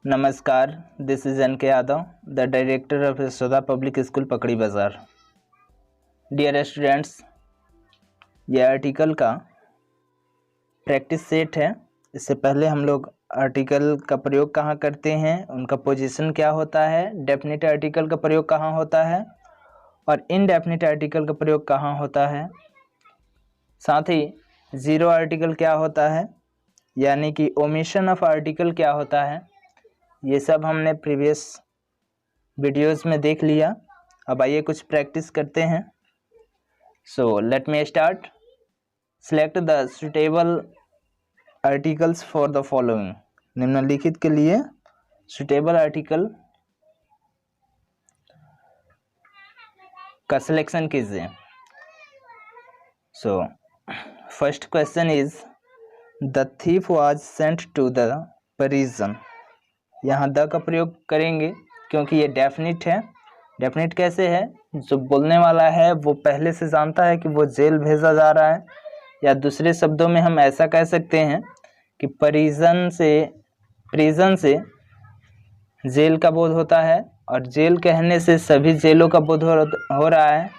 नमस्कार, this is an के Yadav, the director of Yashoda public school पकड़ी बाज़ार। डियर स्टूडेंट्स, ये आर्टिकल का प्रैक्टिस सेट है। इससे पहले हम लोग आर्टिकल का प्रयोग कहाँ करते हैं, उनका पोजीशन क्या होता है, डेफिनेट आर्टिकल का प्रयोग कहाँ होता है और इनडेफिनेट आर्टिकल का प्रयोग कहाँ होता है, साथ ही ज़ीरो आर्टिकल क्या होता है, यानी कि ओमिशन ऑफ आर्टिकल क्या होता है, ये सब हमने प्रीवियस वीडियोस में देख लिया। अब आइए कुछ प्रैक्टिस करते हैं। So let me start. Select the suitable articles for the following. निम्नलिखित के लिए सुटेबल आर्टिकल का सिलेक्शन कीजिए। So first question is the thief was sent to the prison. यहाँ द का प्रयोग करेंगे क्योंकि ये डेफिनिट है। डेफिनिट कैसे है, जो बोलने वाला है वो पहले से जानता है कि वो जेल भेजा जा रहा है, या दूसरे शब्दों में हम ऐसा कह सकते हैं कि प्रिजन से जेल का बोध होता है, और जेल कहने से सभी जेलों का बोध हो रहा है,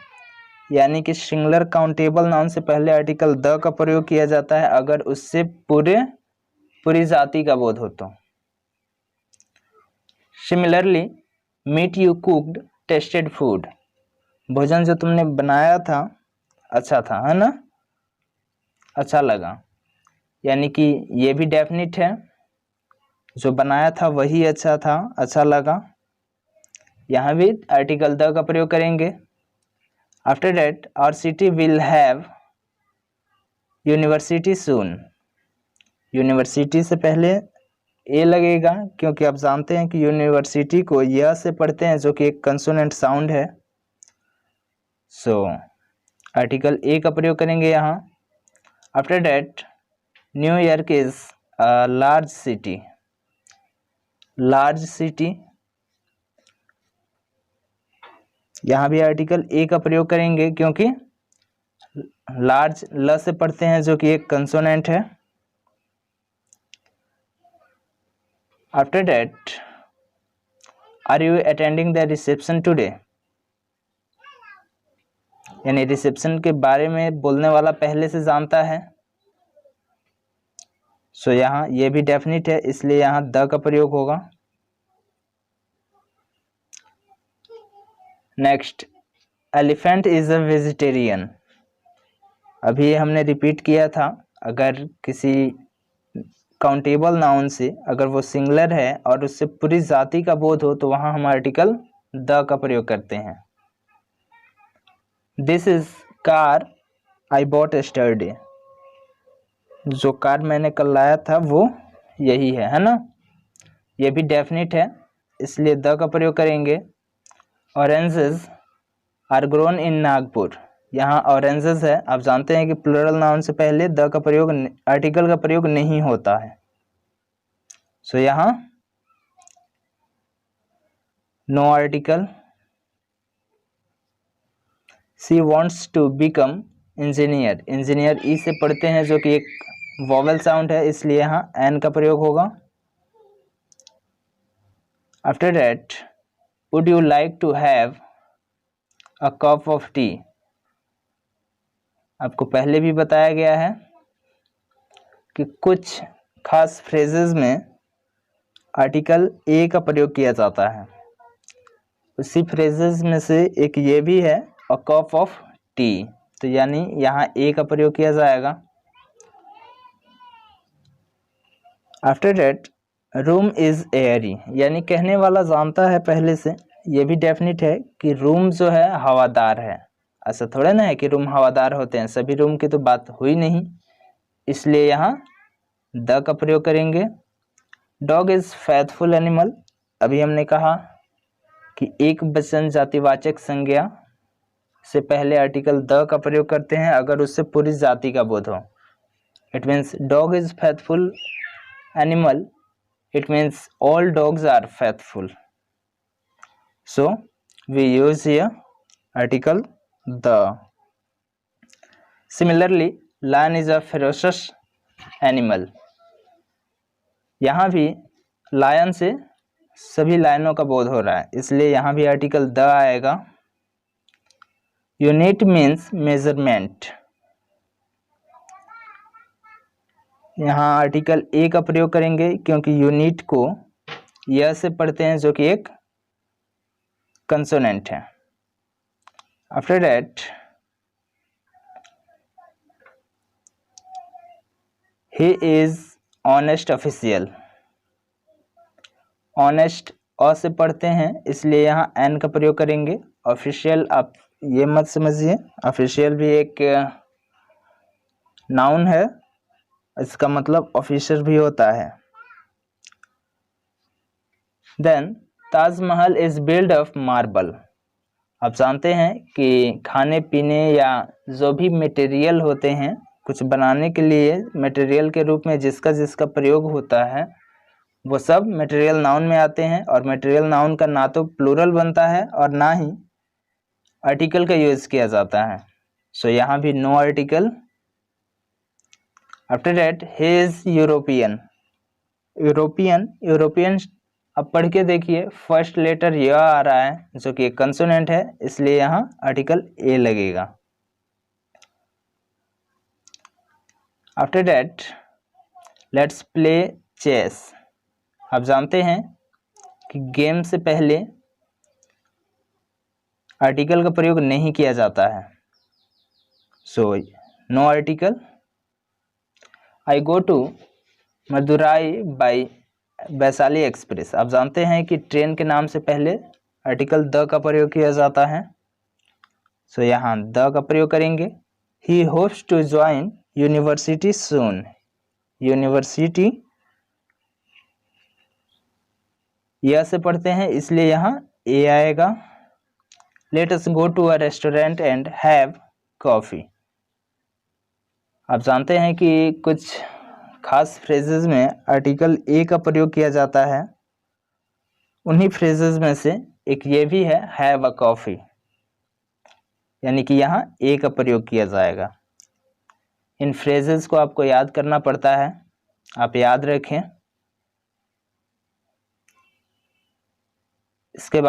यानी कि सिंगुलर काउंटेबल नाउन से पहले आर्टिकल द का प्रयोग किया जाता है अगर उससे पूरी जाति का बोध हो तो। Similarly, meat you cooked tasted food. भोजन जो तुमने बनाया था अच्छा था, है ना, अच्छा लगा, यानी कि ये भी डेफिनिट है। जो बनाया था वही अच्छा था, अच्छा लगा। यहाँ भी आर्टिकल द का प्रयोग करेंगे। After that our city will have university soon. University से पहले ए लगेगा क्योंकि आप जानते हैं कि यूनिवर्सिटी को य से पढ़ते हैं, जो कि एक कंसोनेंट साउंड है। सो आर्टिकल ए का प्रयोग करेंगे यहाँ। After that New York is a large city. Large city, यहाँ भी आर्टिकल ए का प्रयोग करेंगे क्योंकि लार्ज ल से पढ़ते हैं, जो कि एक कंसोनेंट है। After that are you attending the reception today, यानी रिसेप्शन के बारे में बोलने वाला पहले से जानता है। सो यहाँ ये भी डेफिनिट है, इसलिए यहाँ द का प्रयोग होगा। Next, elephant is a vegetarian. अभी हमने रिपीट किया था, अगर किसी काउंटेबल नाउन से अगर वो सिंगुलर है और उससे पूरी जाति का बोध हो तो वहाँ हम आर्टिकल द का प्रयोग करते हैं। This is car I bought yesterday. जो कार मैंने कल लाया था वो यही है ना। ये भी डेफिनिट है, इसलिए द का प्रयोग करेंगे। Oranges are grown in Nagpur. यहाँ ऑरेंजेस है, आप जानते हैं कि प्लूरल नाउन से पहले द का प्रयोग, आर्टिकल का प्रयोग नहीं होता है। सो यहाँ no article. She wants to become engineer. Engineer ई से पढ़ते हैं, जो कि एक वॉवेल साउंड है, इसलिए यहाँ एन का प्रयोग होगा। After that would you like to have a cup of tea. आपको पहले भी बताया गया है कि कुछ खास फ्रेजेस में आर्टिकल ए का प्रयोग किया जाता है। उसी फ्रेजेस में से एक ये भी है, अ कप ऑफ टी, तो यानी यहाँ ए का प्रयोग किया जाएगा। After that room is Airy, यानी कहने वाला जानता है पहले से, ये भी डेफिनिट है कि रूम जो है हवादार है। ऐसा थोड़ा ना है कि रूम हवादार होते हैं, सभी रूम की तो बात हुई नहीं, इसलिए यहाँ द का प्रयोग करेंगे। Dog is faithful animal. अभी हमने कहा कि एक वचन जातिवाचक संज्ञा से पहले आर्टिकल द का प्रयोग करते हैं अगर उससे पूरी जाति का बोध हो। It means dog is faithful animal, it means all dogs are faithful. So we use here article the. Similarly, lion is a ferocious animal. यहाँ भी lion से सभी लाइनों का बोध हो रहा है, इसलिए यहाँ भी आर्टिकल द आएगा। यूनिट मीन्स मेजरमेंट, यहाँ आर्टिकल ए का प्रयोग करेंगे क्योंकि यूनिट को यह से पढ़ते हैं जो कि एक कंसोनेंट है। After that he is honest official, honest अ से पढ़ते हैं इसलिए यहाँ एन का प्रयोग करेंगे। ऑफिशियल आप ये मत समझिए, ऑफिशियल भी एक नाउन है, इसका मतलब ऑफिसर भी होता है। Then Taj Mahal is build of marble, आप जानते हैं कि खाने पीने या जो भी मटेरियल होते हैं, कुछ बनाने के लिए मटेरियल के रूप में जिसका जिसका प्रयोग होता है वो सब मटेरियल नाउन में आते हैं, और मटेरियल नाउन का ना तो प्लूरल बनता है और ना ही आर्टिकल का यूज किया जाता है। सो यहाँ भी no article. After that he is European, European अब पढ़ के देखिए, फर्स्ट लेटर यह आ रहा है जो कि एक कंसोनेंट है, इसलिए यहाँ आर्टिकल ए लगेगा। After that let's play chess, आप जानते हैं कि गेम से पहले आर्टिकल का प्रयोग नहीं किया जाता है, so no article. I go to Madurai by Vaishali express, आप जानते हैं कि ट्रेन के नाम से पहले आर्टिकल द का प्रयोग किया जाता है, सो यहाँ द का प्रयोग करेंगे। He hopes to join university soon, university यह से पढ़ते हैं इसलिए यहाँ ए आएगा। Let us go to a restaurant and have coffee, आप जानते हैं कि कुछ खास फ्रेजेस में आर्टिकल ए का प्रयोग किया जाता है, उन्हीं फ्रेजेस में से एक ये भी है हैव अ कॉफी, यानी कि यहाँ ए का प्रयोग किया जाएगा। इन फ्रेजेस को आपको याद करना पड़ता है, आप याद रखें। इसके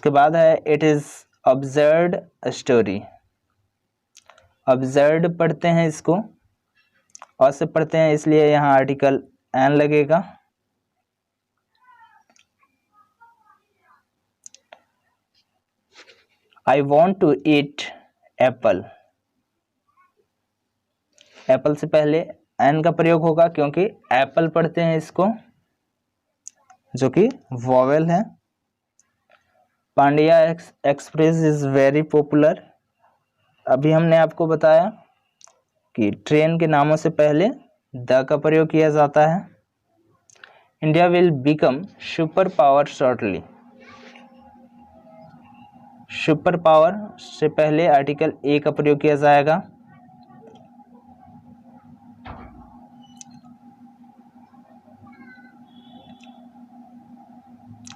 बाद है it is observed story, observed पढ़ते हैं इसको, और से पढ़ते हैं इसलिए यहाँ आर्टिकल एन लगेगा। I want to eat apple, apple से पहले एन का प्रयोग होगा क्योंकि एप्पल पढ़ते हैं इसको, जो कि वॉवेल है। Pandya express is very popular, अभी हमने आपको बताया कि ट्रेन के नामों से पहले द का प्रयोग किया जाता है। India will become super power shortly, super power से पहले आर्टिकल ए का प्रयोग किया जाएगा।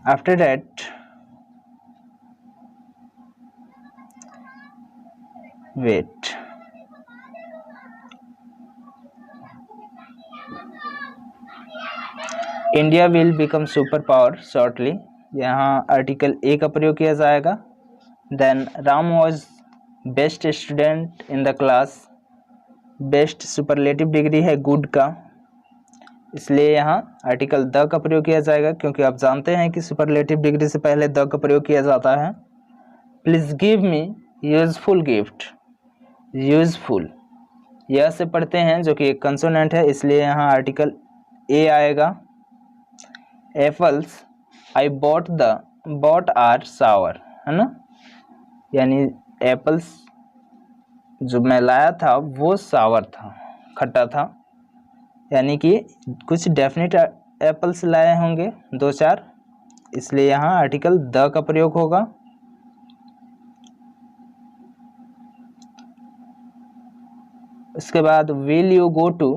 After that wait, India will become super power shortly, यहाँ आर्टिकल ए का प्रयोग किया जाएगा। Then Ram was best student in the class, best superlative degree है गुड का, इसलिए यहाँ आर्टिकल द का प्रयोग किया जाएगा क्योंकि आप जानते हैं कि सुपरलेटिव डिग्री से पहले द का प्रयोग किया जाता है। Please give me useful gift, useful यह से पढ़ते हैं जो कि एक कंसोनेंट है, इसलिए यहाँ आर्टिकल ए आएगा। एप्पल्स आई बॉट आर सावर, है ना, यानी एप्पल्स जो मैं लाया था वो सावर था, खट्टा था, यानी कि कुछ डेफिनेट एप्पल्स लाए होंगे 2-4, इसलिए यहाँ आर्टिकल द का प्रयोग होगा। उसके बाद will you go to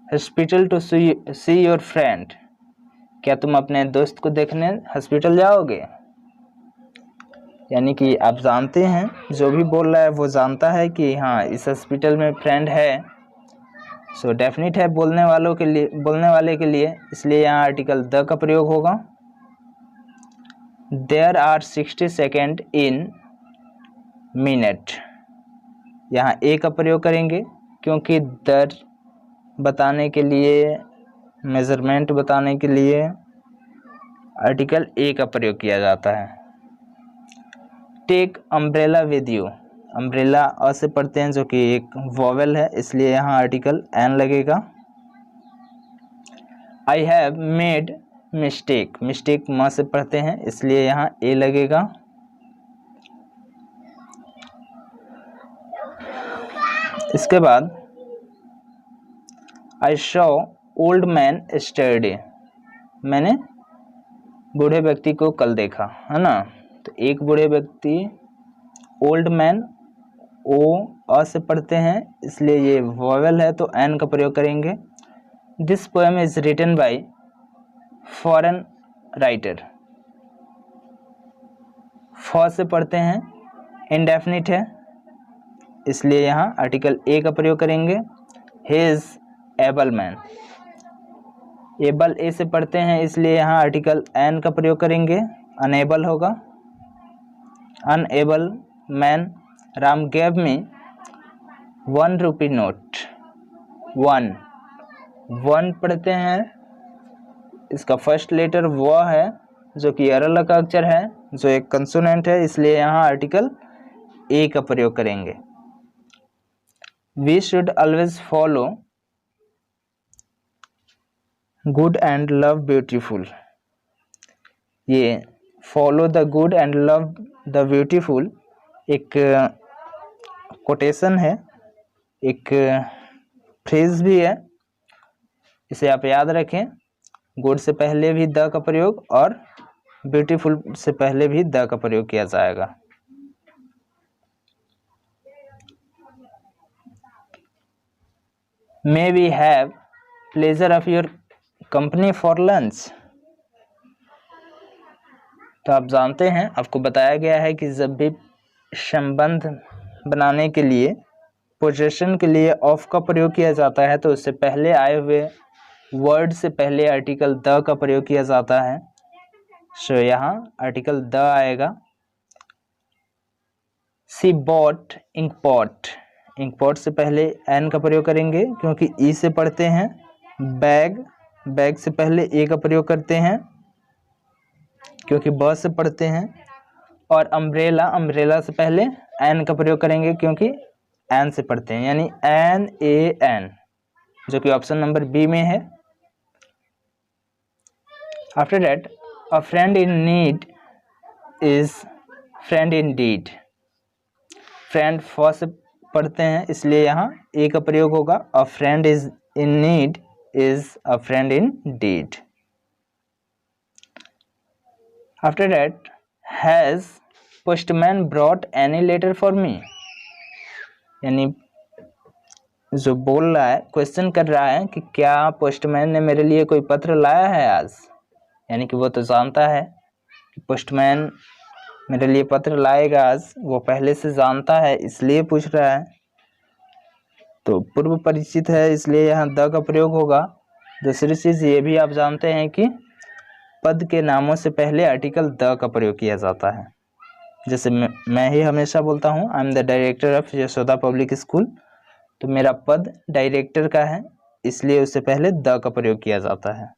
hospital to see your friend, क्या तुम अपने दोस्त को देखने हॉस्पिटल जाओगे? यानी कि आप जानते हैं, जो भी बोल रहा है वो जानता है कि हाँ इस हॉस्पिटल में फ्रेंड है, सो डेफिनेट है बोलने वाले के लिए, इसलिए यहाँ आर्टिकल द का प्रयोग होगा। There are 60 second in minute, यहाँ ए का प्रयोग करेंगे क्योंकि दर बताने के लिए, मेजरमेंट बताने के लिए आर्टिकल ए का प्रयोग किया जाता है। Take umbrella with you, umbrella अ से पढ़ते हैं जो कि एक वॉवेल है, इसलिए यहाँ आर्टिकल एन लगेगा। I have made mistake, mistake म से पढ़ते हैं, इसलिए यहाँ ए लगेगा। इसके बाद आई शॉ ओल्ड मैन यस्टरडे, मैंने बूढ़े व्यक्ति को कल देखा, है ना। तो एक बूढ़े व्यक्ति, ओल्ड मैन ओ अ से पढ़ते हैं, इसलिए ये वॉवेल है तो एन का प्रयोग करेंगे। This poem is written by foreign writer, फ से पढ़ते हैं, इंडेफिनिट है, इसलिए यहाँ आर्टिकल ए का प्रयोग करेंगे। He is able man, able ए से पढ़ते हैं, इसलिए यहाँ आर्टिकल एन का प्रयोग करेंगे। अनएबल होगा। Unable man, Ram gave me 1 rupee note, one पढ़ते हैं, इसका फर्स्ट लेटर व है जो कि अरल का अक्षर है, जो एक कंसोनेंट है, इसलिए यहाँ आर्टिकल ए का प्रयोग करेंगे। We should always follow good and love beautiful, ये follow the good and love the beautiful एक कोटेशन है, एक फ्रेज भी है, इसे आप याद रखें। गुड से पहले भी द का प्रयोग और ब्यूटीफुल से पहले भी द का प्रयोग किया जाएगा। May we have pleasure of your company for lunch, तो आप जानते हैं, आपको बताया गया है कि जब भी संबंध बनाने के लिए, पोजेशन के लिए ऑफ का प्रयोग किया जाता है तो उससे पहले आए हुए वर्ड से पहले आर्टिकल द का प्रयोग किया जाता है। सो यहाँ आर्टिकल द आएगा। She bought ink pot, ink pot से पहले एन का प्रयोग करेंगे क्योंकि ई से पढ़ते हैं। बैग, बैग से पहले ए का प्रयोग करते हैं क्योंकि ब से पढ़ते हैं। और अम्ब्रेला, अम्ब्रेला से पहले एन का प्रयोग करेंगे क्योंकि एन से पढ़ते हैं, यानी एन ए एन, जो कि ऑप्शन नंबर बी में है। After that a friend in need is friend in deed, friend फ से पढ़ते हैं, इसलिए यहाँ ए का प्रयोग होगा। A friend is in need is a friend in deed. After that has postman brought any letter for me, यानी जो बोल रहा है, क्वेश्चन कर रहा है कि क्या पोस्टमैन ने मेरे लिए कोई पत्र लाया है आज, यानी कि वो तो जानता है कि पोस्टमैन मेरे लिए पत्र लाएगा आज, वो पहले से जानता है इसलिए पूछ रहा है, तो पूर्व परिचित है, इसलिए यहाँ द का प्रयोग होगा। दूसरी चीज ये भी आप जानते हैं कि पद के नामों से पहले आर्टिकल द का प्रयोग किया जाता है। जैसे मैं ही हमेशा बोलता हूँ I am the director of Yashoda public school, तो मेरा पद डायरेक्टर का है, इसलिए उससे पहले द का प्रयोग किया जाता है।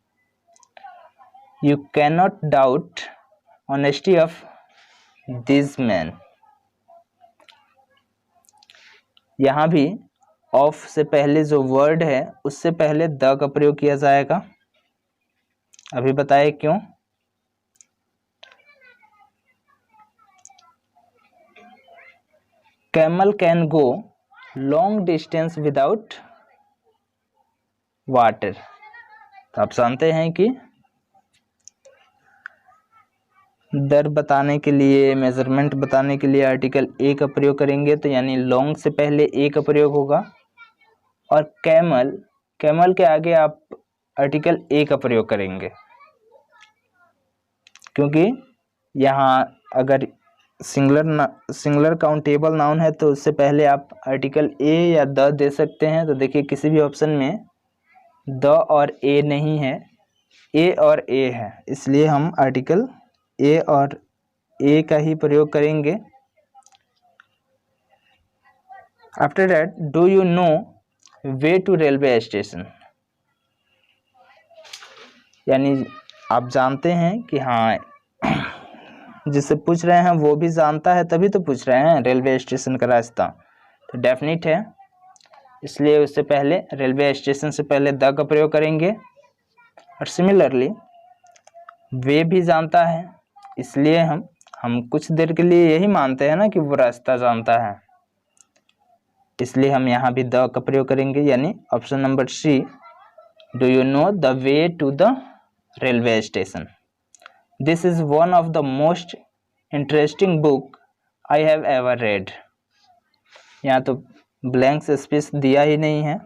You can not doubt honesty of this man, यहाँ भी ऑफ से पहले जो वर्ड है उससे पहले द का प्रयोग किया जाएगा। अभी बताए क्यों। Camel can go long distance without water, तो आप जानते हैं कि दर बताने के लिए, मेजरमेंट बताने के लिए आर्टिकल ए का प्रयोग करेंगे, तो यानी लॉन्ग से पहले ए का प्रयोग होगा। और कैमल, कैमल के आगे आप आर्टिकल ए का प्रयोग करेंगे क्योंकि यहाँ अगर सिंगुलर काउंटेबल नाउन है तो उससे पहले आप आर्टिकल ए या द दे सकते हैं। तो देखिए किसी भी ऑप्शन में द और ए नहीं है, ए और ए है, इसलिए हम आर्टिकल ए और ए का ही प्रयोग करेंगे। After that, do you know way to railway station, यानी आप जानते हैं कि हाँ, जिससे पूछ रहे हैं वो भी जानता है तभी तो पूछ रहे हैं रेलवे स्टेशन का रास्ता, तो डेफिनिट है, इसलिए उससे पहले रेलवे स्टेशन से पहले द का प्रयोग करेंगे। और सिमिलरली वे भी जानता है, इसलिए हम कुछ देर के लिए यही मानते हैं ना कि वो रास्ता जानता है, इसलिए हम यहाँ भी द का प्रयोग करेंगे, यानी option number C, do you know the way to the railway station. This is one of the most interesting book I have ever read. यहाँ तो ब्लैंक स्पेस दिया ही नहीं है,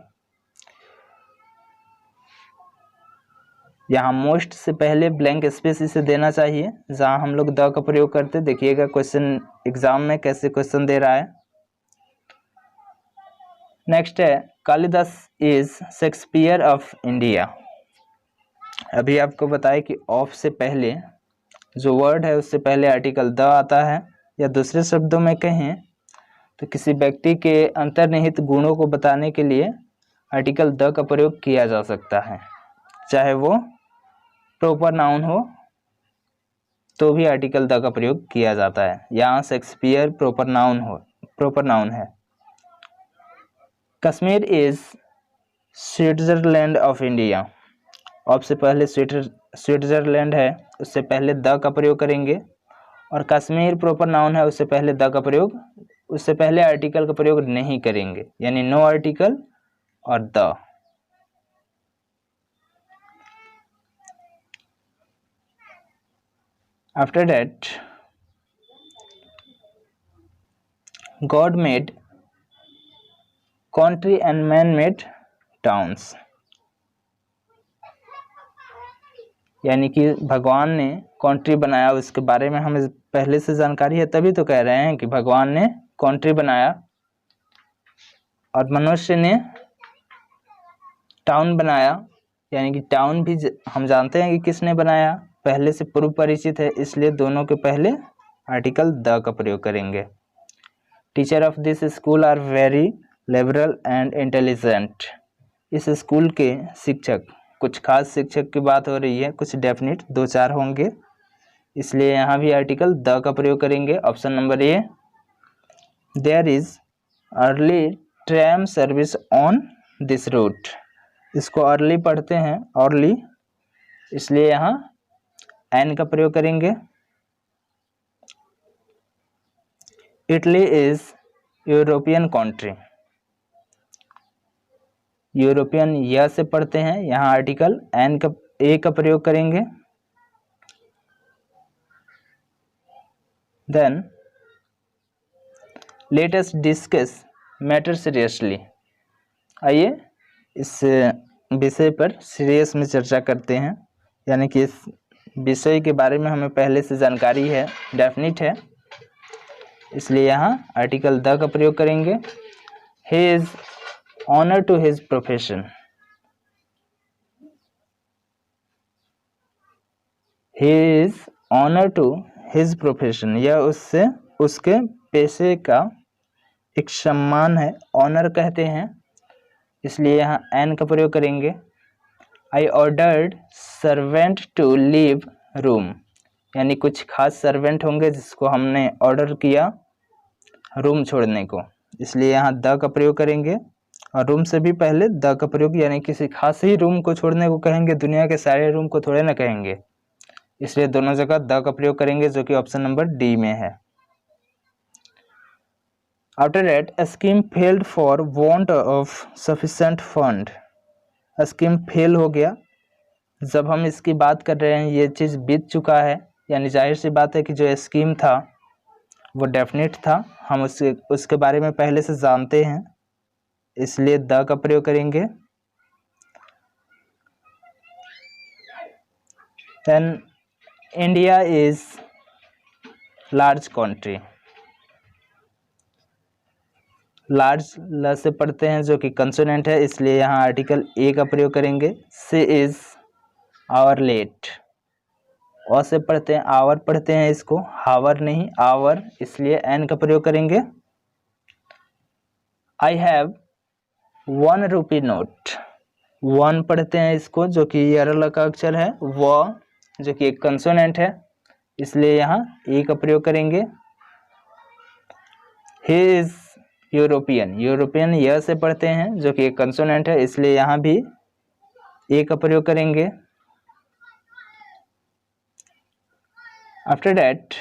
यहाँ मोस्ट से पहले ब्लैंक स्पेस इसे देना चाहिए जहाँ हम लोग द का प्रयोग करते। देखिएगा क्वेश्चन एग्जाम में कैसे क्वेश्चन दे रहा है। नेक्स्ट है Kalidas is Shakespeare of India. अभी आपको बताया कि ऑफ से पहले जो वर्ड है उससे पहले आर्टिकल द आता है, या दूसरे शब्दों में कहें तो किसी व्यक्ति के अंतर्निहित गुणों को बताने के लिए आर्टिकल द का प्रयोग किया जा सकता है, चाहे वो प्रॉपर नाउन हो तो भी आर्टिकल द का प्रयोग किया जाता है। यहाँ शेक्सपियर प्रॉपर नाउन है। Kashmir is Switzerland of India. Of से पहले स्विट्जरलैंड है, उससे पहले द का प्रयोग करेंगे, और कश्मीर प्रॉपर नाउन है, उससे पहले आर्टिकल का प्रयोग नहीं करेंगे, यानी नो आर्टिकल और the. After that, God made country and man made towns, यानी कि भगवान ने कंट्री बनाया, उसके बारे में हमें पहले से जानकारी है, तभी तो कह रहे हैं कि भगवान ने कंट्री बनाया, और मनुष्य ने टाउन बनाया, यानी कि टाउन भी हम जानते हैं कि किसने बनाया, पहले से पूर्व परिचित है, इसलिए दोनों के पहले आर्टिकल द का प्रयोग करेंगे। Teacher of this school are very liberal and intelligent. इस स्कूल के शिक्षक, कुछ खास शिक्षक की बात हो रही है, कुछ डेफिनेट 2-4 होंगे, इसलिए यहाँ भी आर्टिकल द का प्रयोग करेंगे। Option number A, there is early tram service on this route. इसको अर्ली पढ़ते हैं, अर्ली, इसलिए यहाँ एन का प्रयोग करेंगे। Italy is European country. European यह से पढ़ते हैं, यहाँ आर्टिकल एन का ए का प्रयोग करेंगे। Then let us discuss matter seriously. आइए इस विषय पर सीरियस में चर्चा करते हैं, यानी कि इस विषय के बारे में हमें पहले से जानकारी है, डेफिनिट है, इसलिए यहाँ आर्टिकल द का प्रयोग करेंगे। He is honour to his profession. He is honour to his profession, यह उससे उसके पेशे का एक सम्मान है, ऑनर कहते हैं, इसलिए यहाँ एन का प्रयोग करेंगे। I ordered servant to leave room, यानी कुछ खास सर्वेंट होंगे जिसको हमने ऑर्डर किया रूम छोड़ने को, इसलिए यहाँ द का प्रयोग करेंगे। और रूम से भी पहले द का प्रयोग, यानी किसी खास ही रूम को छोड़ने को कहेंगे, दुनिया के सारे रूम को थोड़े ना कहेंगे, इसलिए दोनों जगह द का प्रयोग करेंगे, जो कि ऑप्शन नंबर डी में है। After that, a scheme failed for want of sufficient fund। Scheme fail हो गया, जब हम इसकी बात कर रहे हैं ये चीज़ बीत चुका है, यानी जाहिर सी बात है कि जो स्कीम था वो डेफिनेट था, हम उसके बारे में पहले से जानते हैं, इसलिए द का प्रयोग करेंगे। Then India is large country, large ल से पढ़ते हैं जो कि कंसोनेंट है, इसलिए यहाँ आर्टिकल ए का प्रयोग करेंगे। सी इज आवर लेट, और से पढ़ते हैं आवर, पढ़ते हैं इसको हावर नहीं आवर, इसलिए एन का प्रयोग करेंगे। आई हैव 1 रुपी नोट, 1 पढ़ते हैं इसको जो कि यरल का अक्षर है, व जो कि एक कंसोनेंट है, इसलिए यहाँ ए का प्रयोग करेंगे। ही इज यूरोपियन, यूरोपियन यह से पढ़ते हैं जो कि एक कंसोनेंट है, इसलिए यहाँ भी ए का प्रयोग करेंगे। After that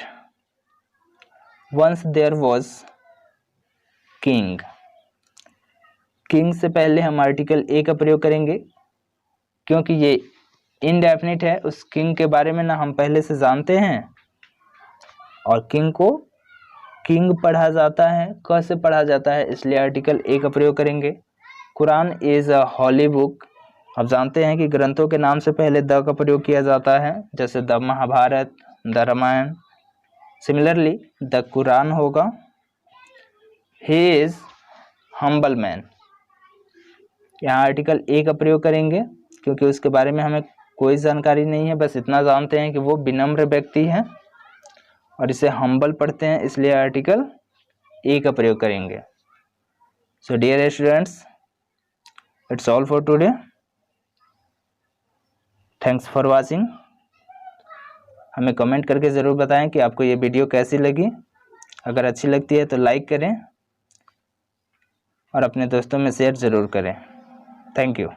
once there was king, king से पहले हम आर्टिकल ए का प्रयोग करेंगे, क्योंकि ये इनडेफिनिट है। उस किंग के बारे में ना हम पहले से जानते हैं, और किंग को किंग पढ़ा जाता है, क से पढ़ा जाता है, इसलिए आर्टिकल ए का प्रयोग करेंगे। Quran is a holy book, अब जानते हैं कि ग्रंथों के नाम से पहले द का प्रयोग किया जाता है, जैसे the Mahabharata, the Ramayana. Similarly the Quran होगा। ही इज हम्बल मैन, यहाँ आर्टिकल ए का प्रयोग करेंगे, क्योंकि उसके बारे में हमें कोई जानकारी नहीं है, बस इतना जानते हैं कि वो विनम्र व्यक्ति है, और इसे हम्बल पढ़ते हैं, इसलिए आर्टिकल ए का प्रयोग करेंगे। So dear students, it's all for today. Thanks for watching. हमें कमेंट करके ज़रूर बताएं कि आपको ये वीडियो कैसी लगी। अगर अच्छी लगती है तो लाइक करें और अपने दोस्तों में शेयर ज़रूर करें। Thank you.